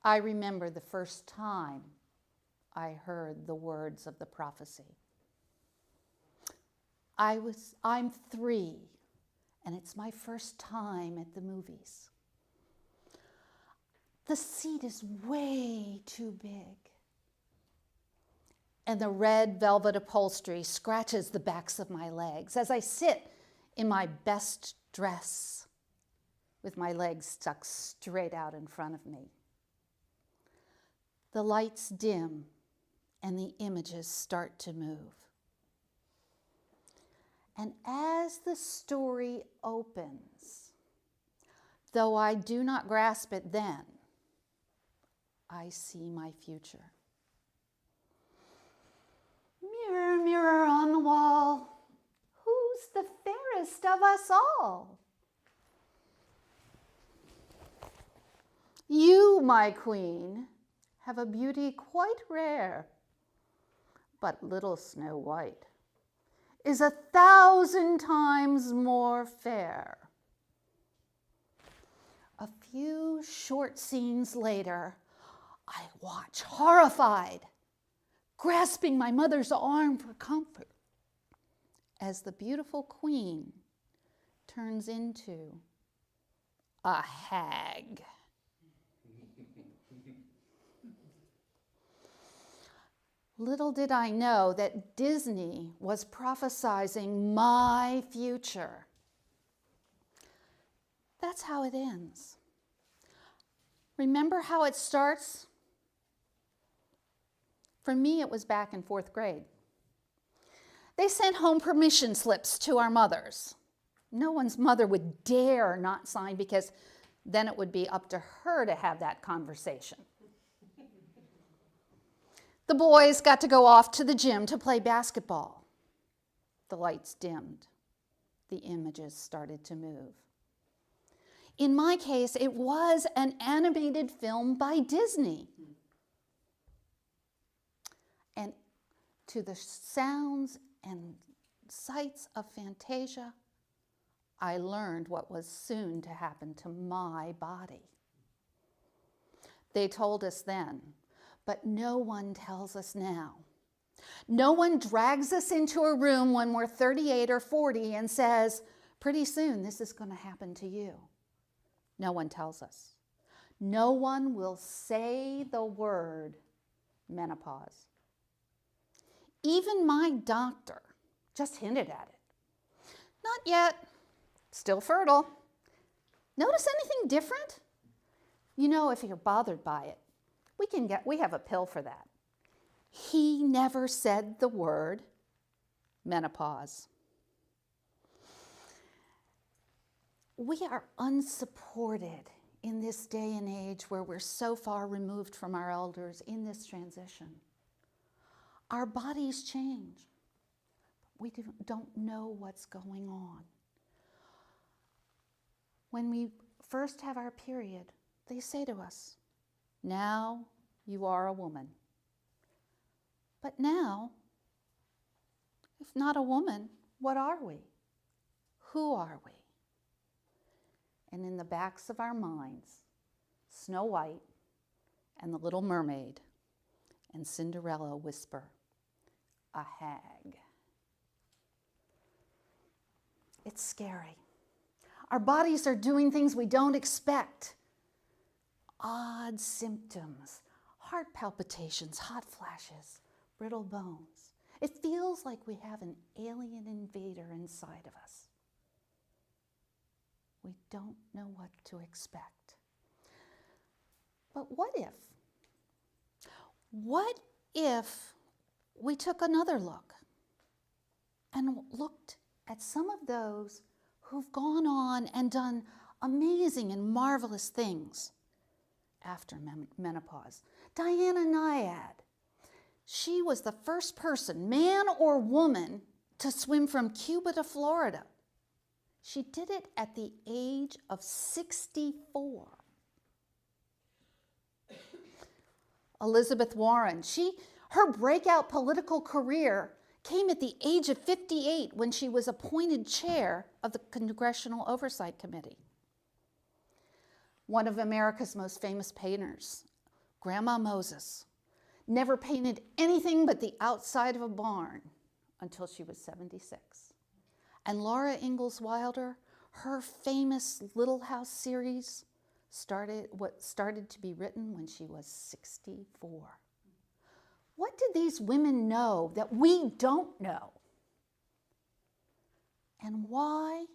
I remember the first time I heard the words of the prophecy. I'm 3, and it's my first time at the movies. The seat is way too big, and the red velvet upholstery scratches the backs of my legs as I sit in my best dress with my legs stuck straight out in front of me. The lights dim and the images start to move. And as the story opens, though I do not grasp it then, I see my future. Mirror, mirror on the wall, who's the fairest of us all? You, my queen, have a beauty quite rare, but little Snow White is 1,000 times more fair. A few short scenes later, I watch horrified, grasping my mother's arm for comfort, as the beautiful queen turns into a hag. Little did I know that Disney was prophesizing my future. That's how it ends. Remember how it starts? For me, it was back in 4th grade. They sent home permission slips to our mothers. No one's mother would dare not sign, because then it would be up to her to have that conversation. The boys got to go off to the gym to play basketball. The lights dimmed. The images started to move. In my case, it was an animated film by Disney. And to the sounds and sights of Fantasia, I learned what was soon to happen to my body. They told us then, but no one tells us now. No one drags us into a room when we're 38 or 40 and says, pretty soon this is going to happen to you. No one tells us. No one will say the word menopause. Even my doctor just hinted at it. Not yet, still fertile. Notice anything different? You know, if you're bothered by it, we have a pill for that. He never said the word menopause. We are unsupported in this day and age where we're so far removed from our elders in this transition. Our bodies change. We don't know what's going on. When we first have our period, they say to us, now you are a woman. But now, if not a woman, what are we? Who are we? And in the backs of our minds, Snow White and the Little Mermaid and Cinderella whisper, a hag. It's scary. Our bodies are doing things we don't expect. Odd symptoms, heart palpitations, hot flashes, brittle bones. It feels like we have an alien invader inside of us. We don't know what to expect. But what if? What if we took another look and looked at some of those who've gone on and done amazing and marvelous things after menopause? Diana Nyad. She was the first person, man or woman, to swim from Cuba to Florida. She did it at the age of 64. Elizabeth Warren, her breakout political career came at the age of 58 when she was appointed chair of the Congressional Oversight Committee. One of America's most famous painters, Grandma Moses never painted anything but the outside of a barn until she was 76. And Laura Ingalls Wilder, her famous Little House series started to be written when she was 64. What did these women know that we don't know? And why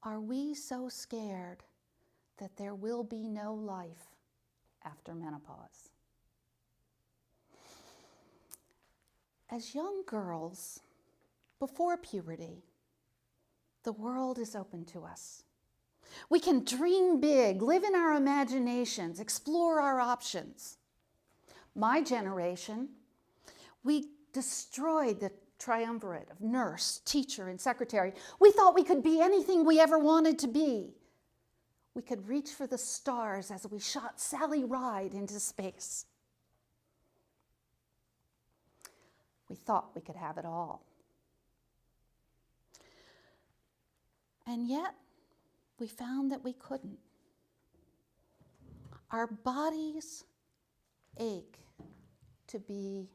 are we so scared that there will be no life after menopause? As young girls, before puberty, the world is open to us. We can dream big, live in our imaginations, explore our options. My generation, we destroyed the triumvirate of nurse, teacher, and secretary. We thought we could be anything we ever wanted to be. We could reach for the stars as we shot Sally Ride into space. We thought we could have it all. And yet, we found that we couldn't. Our bodies ache to be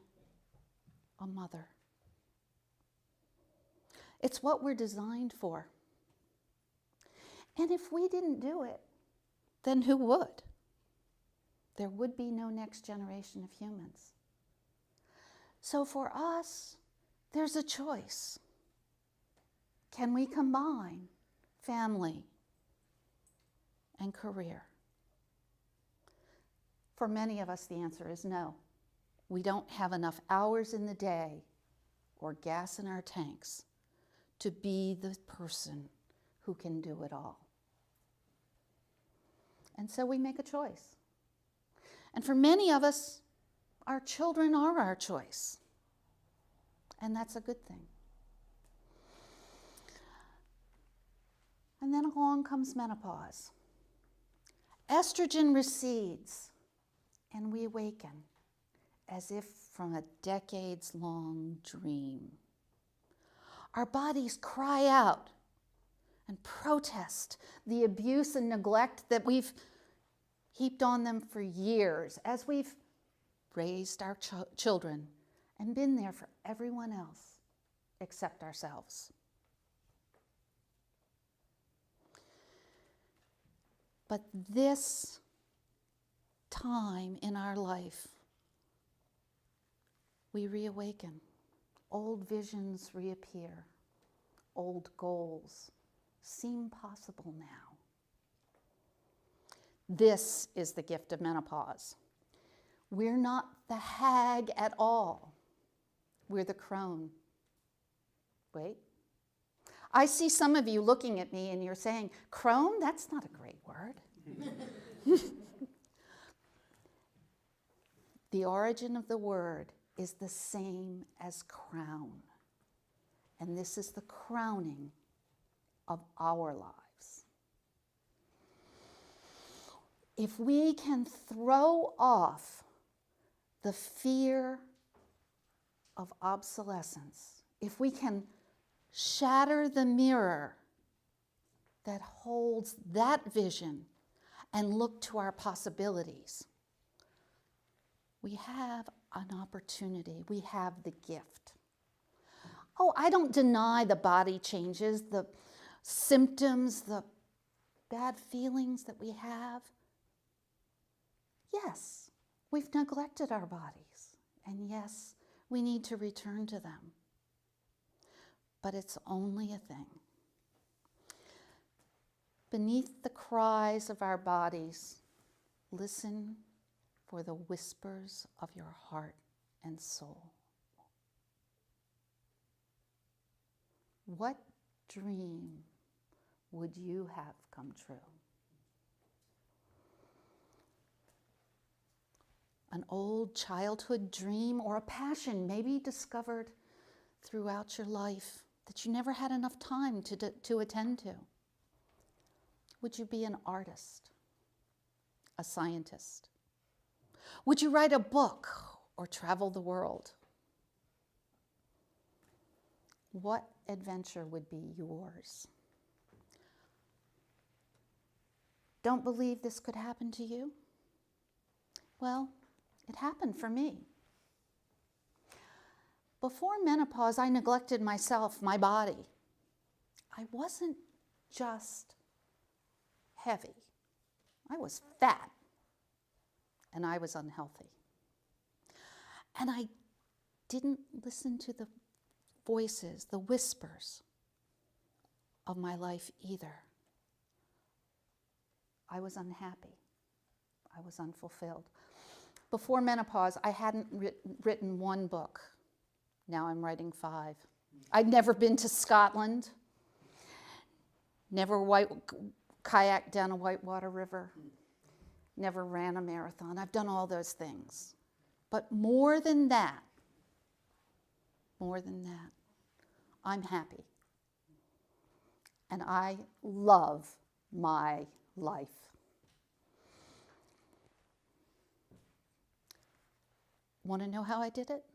a mother. It's what we're designed for. And if we didn't do it, then who would? There would be no next generation of humans. So for us, there's a choice. Can we combine family and career? For many of us, the answer is no. We don't have enough hours in the day or gas in our tanks to be the person who can do it all. And so we make a choice. And for many of us, our children are our choice. And that's a good thing. And then along comes menopause. Estrogen recedes, and we awaken as if from a decades-long dream. Our bodies cry out and protest the abuse and neglect that we've heaped on them for years as we've raised our children and been there for everyone else except ourselves. But this time in our life, we reawaken. Old visions reappear. Old goals seem possible now. This is the gift of menopause. We're not the hag at all. We're the crone. Wait. I see some of you looking at me and you're saying, crone? That's not a great word. The origin of the word is the same as crown. And this is the crowning of our lives. If we can throw off the fear of obsolescence, if we can shatter the mirror that holds that vision and look to our possibilities, we have an opportunity. We have the gift. Oh, I don't deny the body changes, the symptoms, the bad feelings that we have. Yes, we've neglected our bodies, and yes, we need to return to them. But it's only a thing. Beneath the cries of our bodies, listen for the whispers of your heart and soul. What dream would you have come true? An old childhood dream or a passion maybe discovered throughout your life that you never had enough time to attend to? Would you be an artist, a scientist? Would you write a book or travel the world? What adventure would be yours? Don't believe this could happen to you? Well, It happened for me. Before menopause, I neglected myself, my body. I wasn't just heavy. I was fat, and I was unhealthy. And I didn't listen to the voices, the whispers of my life either. I was unhappy. I was unfulfilled. Before menopause, I hadn't written one book. Now I'm writing 5. I'd never been to Scotland, never kayaked down a whitewater river, never ran a marathon. I've done all those things. But more than that, I'm happy. And I love my life. Want to know how I did it?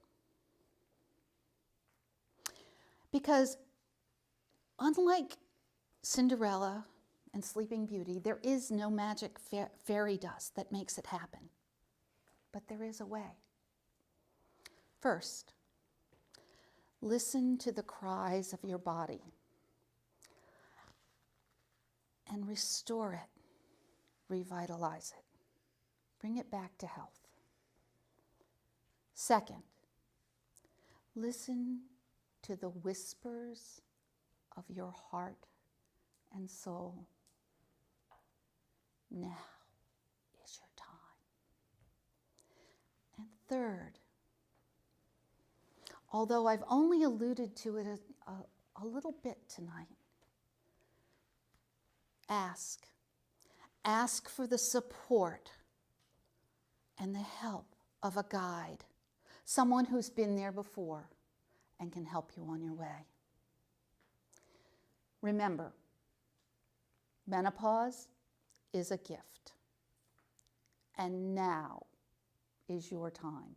Because unlike Cinderella and Sleeping Beauty, there is no magic fairy dust that makes it happen. But there is a way. First, listen to the cries of your body and restore it, revitalize it, bring it back to health. Second, listen to the whispers of your heart and soul. Now is your time. And third, although I've only alluded to it a little bit tonight, ask. Ask for the support and the help of a guide, someone who's been there before and can help you on your way. Remember, menopause is a gift, and now is your time.